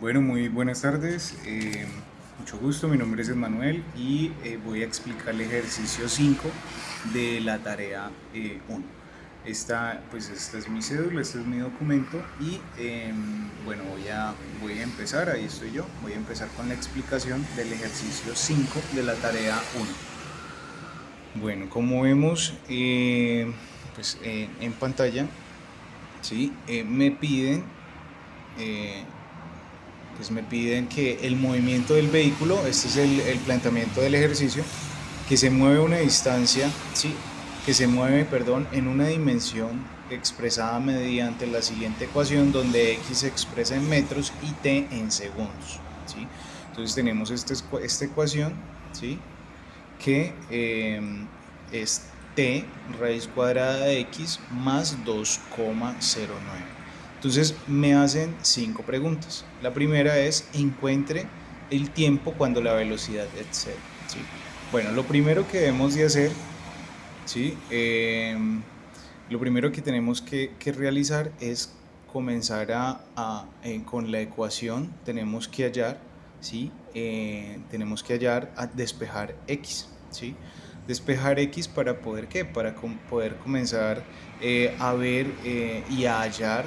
Bueno, muy buenas tardes. Mucho gusto, mi nombre es Emanuel y voy a explicar el ejercicio 5 de la tarea 1. Esta es mi cédula, este es mi documento y bueno, voy a empezar, ahí estoy yo, voy a empezar con la explicación del ejercicio 5 de la tarea 1. Bueno, como vemos en pantalla, ¿sí? Eh, me piden que el movimiento del vehículo, este es el planteamiento del ejercicio, que se mueve una distancia, ¿sí? Que se mueve, perdón, en una dimensión expresada mediante la siguiente ecuación donde x se expresa en metros y t en segundos, ¿sí? Entonces tenemos esta ecuación, ¿sí? Que es t raíz cuadrada de x más 2,09. Entonces me hacen 5 preguntas. La primera es: encuentre el tiempo cuando la velocidad es cero, ¿sí? Bueno, lo primero que debemos de hacer, ¿sí? Lo primero que tenemos que realizar es comenzar con la ecuación. Tenemos que hallar, ¿sí? A despejar x, ¿sí? Despejar x para poder, ¿qué? Para poder comenzar a ver y a hallar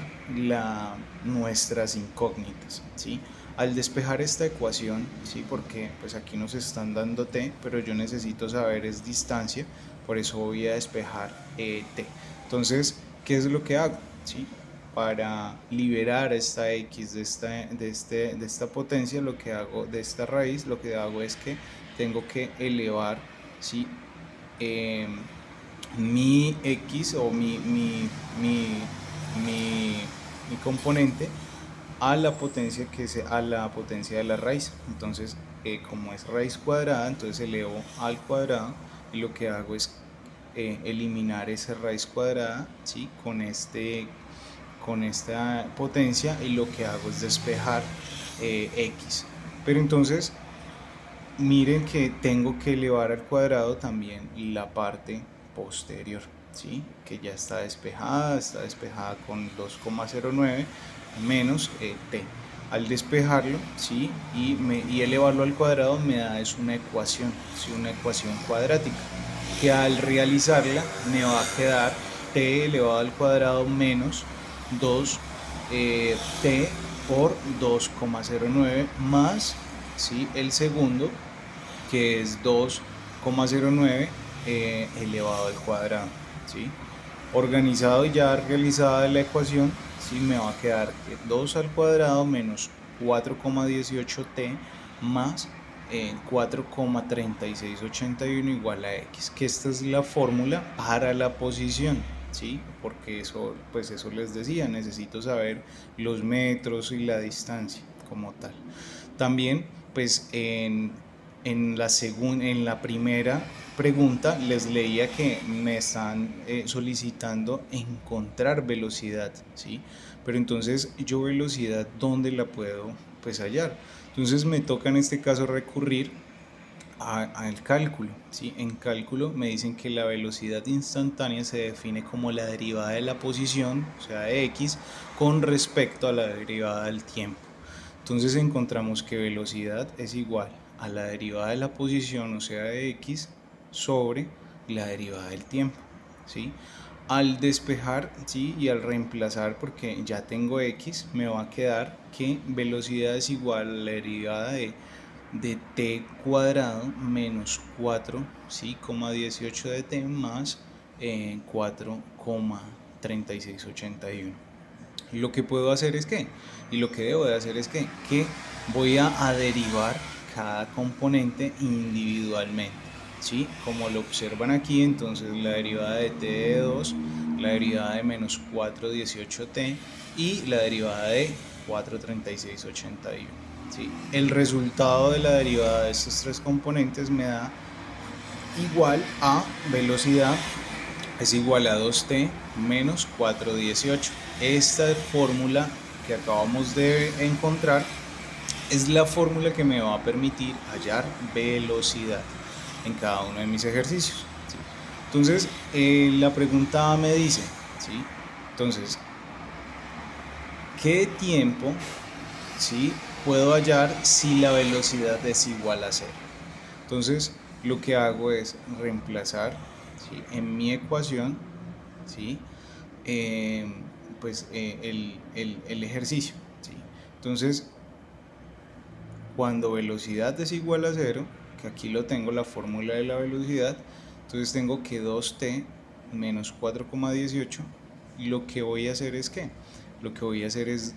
nuestras incógnitas, ¿sí? Al despejar esta ecuación, ¿sí? Porque pues aquí nos están dando t, pero yo necesito saber es distancia, por eso voy a despejar t. Entonces, ¿qué es lo que hago? ¿Sí? Para liberar esta x de esta potencia, lo que hago, de esta raíz, lo que hago es que tengo que elevar, ¿sí? Eh, mi x o mi componente a la potencia a la potencia de la raíz. Entonces, como es raíz cuadrada, entonces elevo al cuadrado y lo que hago es eliminar esa raíz cuadrada, ¿sí? Con esta potencia, y lo que hago es despejar x. Pero entonces miren que tengo que elevar al cuadrado también la parte posterior, ¿sí? Que ya está despejada con 2,09 menos t. Al despejarlo, ¿sí? y elevarlo al cuadrado me da es una ecuación, ¿sí? Una ecuación cuadrática, que al realizarla me va a quedar t elevado al cuadrado menos 2 t por 2,09 más, ¿sí? El segundo, que es 2,09 elevado al cuadrado, ¿sí? Organizado y ya realizada la ecuación, ¿sí? Me va a quedar que 2 al cuadrado menos 4,18t más 4,3681 igual a x, que esta es la fórmula para la posición, ¿sí? Porque eso les decía, necesito saber los metros y la distancia como tal. También, pues en la primera pregunta les leía que me están solicitando encontrar velocidad, ¿sí? Pero entonces, yo velocidad, ¿dónde la puedo pues hallar? Entonces me toca en este caso recurrir al cálculo, ¿sí? En cálculo me dicen que la velocidad instantánea se define como la derivada de la posición, o sea, de x, con respecto a la derivada del tiempo. Entonces encontramos que velocidad es igual a la derivada de la posición, o sea, de x, sobre la derivada del tiempo, ¿sí? Al despejar, ¿sí? Y al reemplazar, porque ya tengo x, me va a quedar que velocidad es igual a la derivada de t cuadrado menos 4, ¿sí? 18 de t más 4,3681. Lo que puedo hacer es y lo que debo de hacer es que voy a derivar cada componente individualmente, ¿sí? Como lo observan aquí, entonces la derivada de t de 2, la derivada de menos 4,18t y la derivada de 4,3681, ¿sí? El resultado de la derivada de estos tres componentes me da igual a velocidad es igual a 2t menos 4,18. Esta fórmula que acabamos de encontrar es la fórmula que me va a permitir hallar velocidad en cada uno de mis ejercicios, ¿sí? Entonces, la pregunta me dice, ¿sí? Entonces, ¿qué tiempo, ¿sí? puedo hallar si la velocidad es igual a cero. Entonces lo que hago es reemplazar, ¿sí?, en mi ecuación, ¿sí?, el ejercicio, ¿sí? Entonces, cuando velocidad es igual a cero, que aquí lo tengo, la fórmula de la velocidad, entonces tengo que 2t menos 4,18, y lo que voy a hacer es ¿qué? Lo que voy a hacer es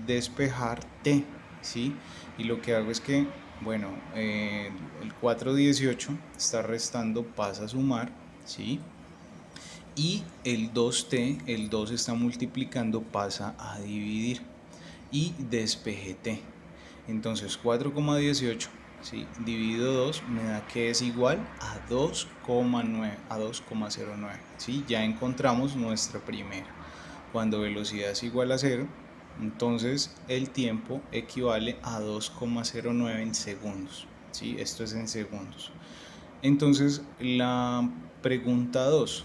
despejar t, ¿sí? Y lo que hago es que, bueno, el 4,18 está restando, pasa a sumar, ¿sí? Y el 2t, el 2 está multiplicando, pasa a dividir, y despejé t. Entonces 4,18, ¿sí?, dividido 2 me da que es igual a 2,9, a 2,09, ¿sí? Ya encontramos nuestra primera. Cuando velocidad es igual a 0, entonces el tiempo equivale a 2,09 en segundos, ¿sí? Esto es en segundos. Entonces la pregunta 2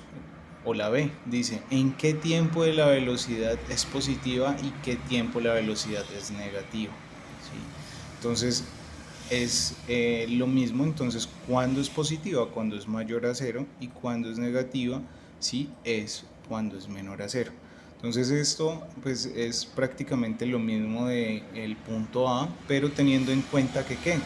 o la B dice: ¿en qué tiempo de la velocidad es positiva y qué tiempo la velocidad es negativa? ¿Sí? Entonces es lo mismo. Entonces, ¿cuándo es positiva? Cuando es mayor a 0, y cuando es negativa, ¿sí?, es cuando es menor a 0. Entonces esto pues es prácticamente lo mismo del punto A, pero teniendo en cuenta que ¿qué?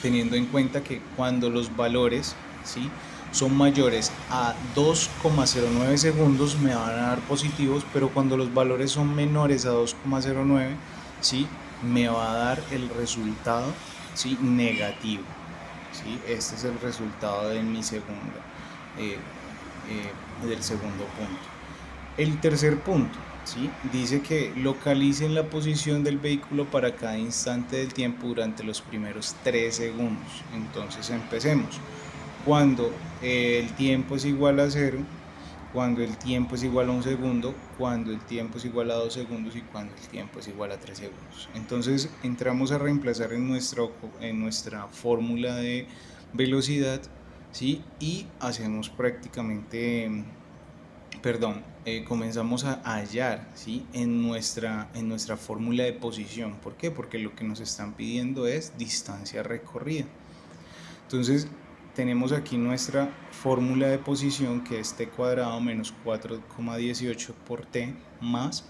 Teniendo en cuenta que cuando los valores, ¿sí?, son mayores a 2,09 segundos me van a dar positivos, pero cuando los valores son menores a 2,09, ¿sí?, me va a dar el resultado, ¿sí?, negativo, ¿sí? Este es el resultado de mi segunda, del segundo punto. El tercer punto, ¿sí?, dice que localicen la posición del vehículo para cada instante del tiempo durante los primeros 3 segundos. Entonces empecemos. Cuando el tiempo es igual a 0, cuando el tiempo es igual a 1 segundo, cuando el tiempo es igual a 2 segundos y cuando el tiempo es igual a 3 segundos. Entonces entramos a reemplazar en nuestra fórmula de velocidad, ¿sí?, y hacemos prácticamente, comenzamos a hallar, ¿sí?, en nuestra fórmula de posición. ¿Por qué? Porque lo que nos están pidiendo es distancia recorrida. Entonces tenemos aquí nuestra fórmula de posición, que es t cuadrado menos 4,18 por t más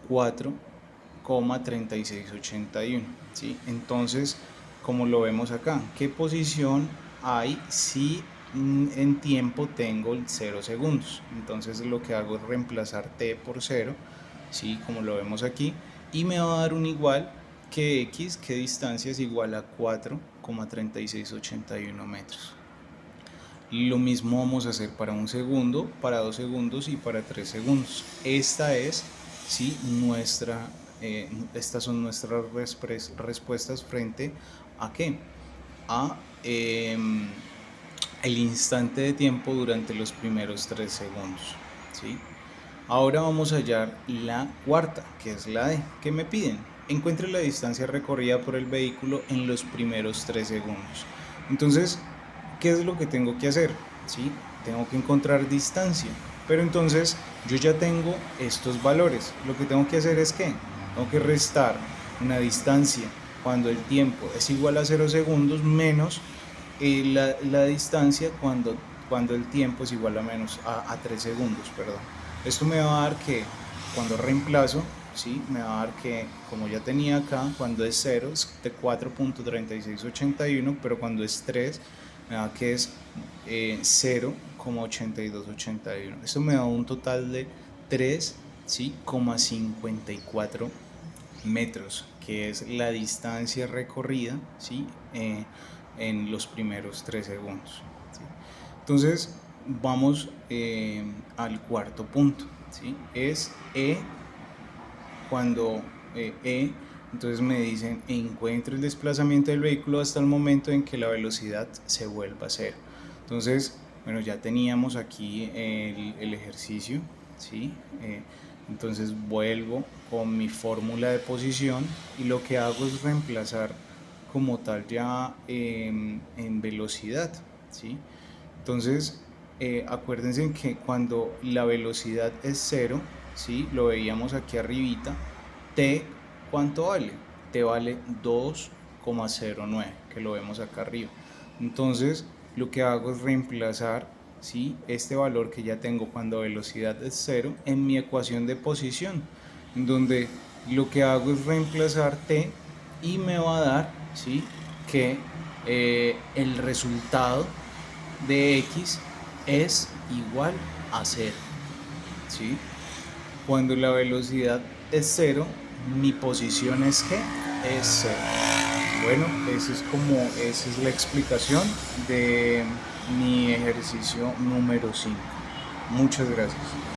4,3681, ¿sí? Entonces, como lo vemos acá, ¿qué posición hay si en tiempo tengo 0 segundos? Entonces lo que hago es reemplazar t por 0, ¿sí?, como lo vemos aquí, y me va a dar un igual que x, que distancia es igual a 4,3681 metros. Lo mismo vamos a hacer para 1 segundo, para 2 segundos y para 3 segundos. Estas son nuestras respuestas frente a ¿qué? A el instante de tiempo durante los primeros 3 segundos, ¿sí? Ahora vamos a hallar la cuarta, que es la D. ¿Qué me piden? Encuentre la distancia recorrida por el vehículo en los primeros 3 segundos. Entonces, ¿qué es lo que tengo que hacer? ¿Sí? Tengo que encontrar distancia. Pero entonces yo ya tengo estos valores. Lo que tengo que hacer es ¿qué? Tengo que restar una distancia cuando el tiempo es igual a 0 segundos menos la distancia cuando el tiempo es igual a 3 segundos, perdón. Esto me va a dar que cuando reemplazo, ¿sí?, me va a dar que, como ya tenía acá, cuando es 0 es de 4,3681, pero cuando es 3 me da que es 0,8281. Esto me da un total de 3, ¿sí?, 54 metros, que es la distancia recorrida, ¿sí?, en los primeros 3 segundos, ¿sí? Entonces vamos al cuarto punto, ¿sí? Es cuando entonces me dicen: encuentre el desplazamiento del vehículo hasta el momento en que la velocidad se vuelva a cero. Entonces, bueno, ya teníamos aquí el ejercicio, ¿sí? Entonces vuelvo con mi fórmula de posición y lo que hago es reemplazar como tal ya en velocidad, ¿sí? Entonces, acuérdense que cuando la velocidad es cero, ¿sí?, lo veíamos aquí arribita, t, ¿cuánto vale? t vale 2,09, que lo vemos acá arriba. Entonces lo que hago es reemplazar, ¿sí?, este valor que ya tengo cuando velocidad es 0 en mi ecuación de posición, donde lo que hago es reemplazar t y me va a dar, ¿sí?, que el resultado de x es igual a 0, ¿sí? Cuando la velocidad es 0, mi posición es ¿qué? Es 0. Bueno, esa es la explicación de mi ejercicio número 5. Muchas gracias.